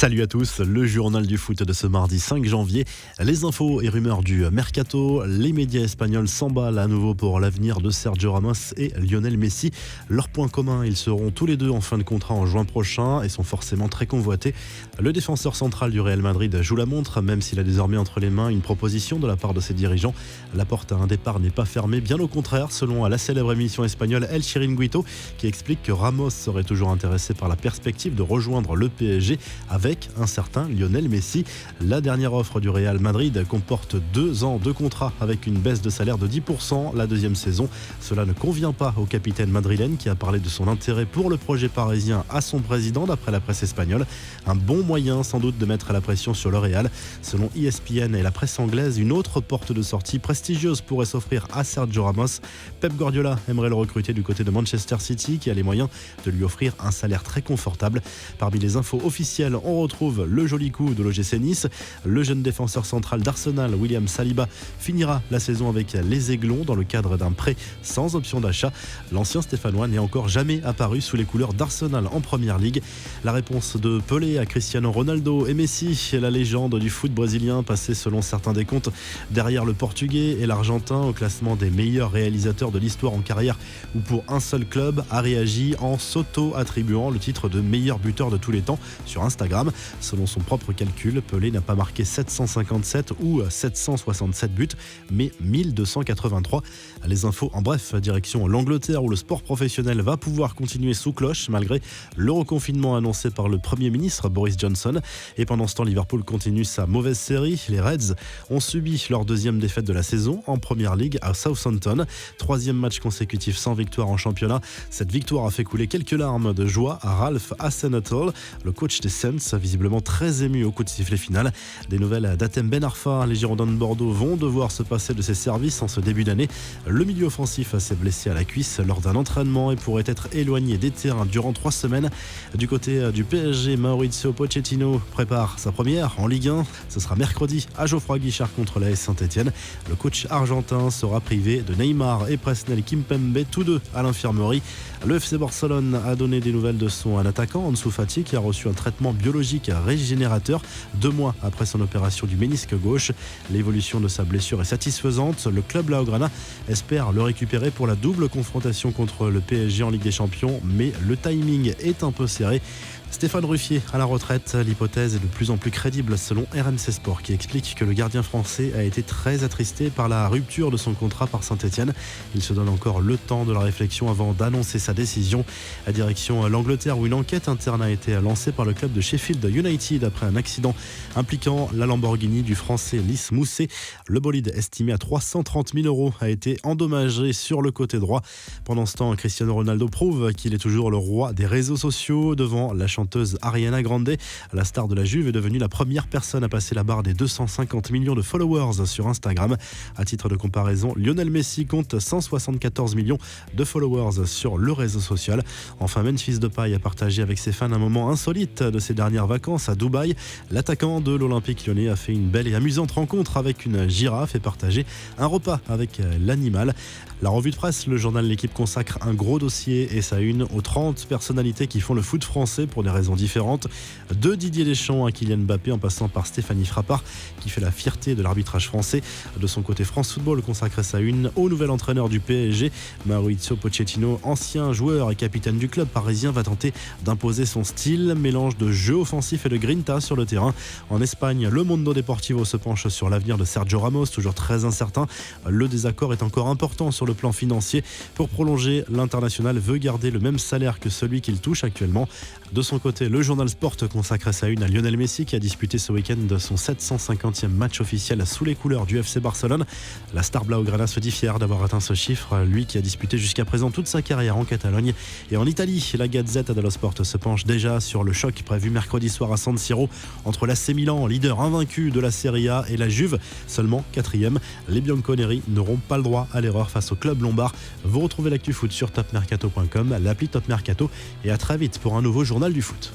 Salut à tous, le journal du foot de ce mardi 5 janvier. Les infos et rumeurs du mercato. Les médias espagnols s'emballent à nouveau pour l'avenir de Sergio Ramos et Lionel Messi. Leur point commun, ils seront tous les deux en fin de contrat en juin prochain et sont forcément très convoités. Le défenseur central du Real Madrid joue la montre, même s'il a désormais entre les mains une proposition de la part de ses dirigeants. La porte à un départ n'est pas fermée, bien au contraire, selon la célèbre émission espagnole El Chiringuito, qui explique que Ramos serait toujours intéressé par la perspective de rejoindre le PSG avec un certain Lionel Messi. La dernière offre du Real Madrid comporte 2 ans de contrat avec une baisse de salaire de 10% la deuxième saison. Cela ne convient pas au capitaine madrilène qui a parlé de son intérêt pour le projet parisien à son président d'après la presse espagnole. Un bon moyen sans doute de mettre la pression sur le Real. Selon ESPN et la presse anglaise, une autre porte de sortie prestigieuse pourrait s'offrir à Sergio Ramos. Pep Guardiola aimerait le recruter du côté de Manchester City qui a les moyens de lui offrir un salaire très confortable. Parmi les infos officielles, on retrouve le joli coup de l'OGC Nice. Le jeune défenseur central d'Arsenal, William Saliba, finira la saison avec les Aiglons dans le cadre d'un prêt sans option d'achat. L'ancien Stéphanois n'est encore jamais apparu sous les couleurs d'Arsenal en Première Ligue. La réponse de Pelé à Cristiano Ronaldo et Messi, la légende du foot brésilien, passé selon certains décomptes derrière le Portugais et l'Argentin au classement des meilleurs réalisateurs de l'histoire en carrière ou pour un seul club, a réagi en s'auto-attribuant le titre de meilleur buteur de tous les temps sur Instagram. Selon son propre calcul, Pelé n'a pas marqué 757 ou 767 buts, mais 1283. Les infos en bref, direction l'Angleterre où le sport professionnel va pouvoir continuer sous cloche malgré le reconfinement annoncé par le Premier ministre Boris Johnson. Et pendant ce temps, Liverpool continue sa mauvaise série. Les Reds ont subi leur deuxième défaite de la saison en Première Ligue à Southampton. 3e match consécutif sans victoire en championnat. Cette victoire a fait couler quelques larmes de joie à Ralph Hasenhuttl, le coach des Saints, visiblement très ému au coup de sifflet final. Des nouvelles d'Hatem Ben Arfa, les Girondins de Bordeaux vont devoir se passer de ses services en ce début d'année. Le milieu offensif s'est blessé à la cuisse lors d'un entraînement et pourrait être éloigné des terrains durant 3 semaines. Du côté du PSG, Mauricio Pochettino prépare sa première en Ligue 1. Ce sera mercredi à Geoffroy Guichard contre l'AS Saint-Etienne. Le coach argentin sera privé de Neymar et Presnel Kimpembe, tous deux à l'infirmerie. Le FC Barcelone a donné des nouvelles de son attaquant Ansu Fati qui a reçu un traitement biologique régénérateur 2 mois après son opération du ménisque gauche. L'évolution de sa blessure est satisfaisante. Le club Blaugrana espère le récupérer pour la double confrontation contre le PSG en Ligue des Champions, mais le timing est un peu serré. Stéphane Ruffier à la retraite, l'hypothèse est de plus en plus crédible selon RMC Sport qui explique que le gardien français a été très attristé par la rupture de son contrat par Saint-Etienne. Il se donne encore le temps de la réflexion avant d'annoncer sa décision. À direction l'Angleterre où une enquête interne a été lancée par le club de Sheffield United après un accident impliquant la Lamborghini du français Lys Mousset. Le bolide estimé à 330 000 € a été endommagé sur le côté droit. Pendant ce temps, Cristiano Ronaldo prouve qu'il est toujours le roi des réseaux sociaux devant la chanteuse Ariana Grande. La star de la Juve est devenue la première personne à passer la barre des 250 millions de followers sur Instagram. À titre de comparaison, Lionel Messi compte 174 millions de followers sur le réseau social. Enfin, Memphis Depay a partagé avec ses fans un moment insolite de ses dernières vacances à Dubaï. L'attaquant de l'Olympique Lyonnais a fait une belle et amusante rencontre avec une girafe et partagé un repas avec l'animal. La revue de presse, le journal L'Équipe consacre un gros dossier et sa une aux 30 personnalités qui font le foot français pour des raisons différentes. De Didier Deschamps à Kylian Mbappé en passant par Stéphanie Frappart qui fait la fierté de l'arbitrage français. De son côté, France Football consacre sa une au nouvel entraîneur du PSG. Mauricio Pochettino, ancien joueur et capitaine du club parisien, va tenter d'imposer son style, mélange de jeu offensif et de grinta sur le terrain. En Espagne, le Mundo Deportivo se penche sur l'avenir de Sergio Ramos, toujours très incertain. Le désaccord est encore important sur le plan financier. Pour prolonger, l'international veut garder le même salaire que celui qu'il touche actuellement. De son côté, le journal Sport consacre sa une à Lionel Messi qui a disputé ce week-end son 750e match officiel sous les couleurs du FC Barcelone. La star Blaugrana se dit fière d'avoir atteint ce chiffre, lui qui a disputé jusqu'à présent toute sa carrière en Catalogne et en Italie. La Gazette dello Sport se penche déjà sur le choc prévu mercredi soir à San Siro entre l'AC Milan, leader invaincu de la Serie A, et la Juve, seulement 4e. Les Bianconeri n'auront pas le droit à l'erreur face au club lombard. Vous retrouvez l'actu foot sur topmercato.com, l'appli Top Mercato, et à très vite pour un nouveau journal du foot.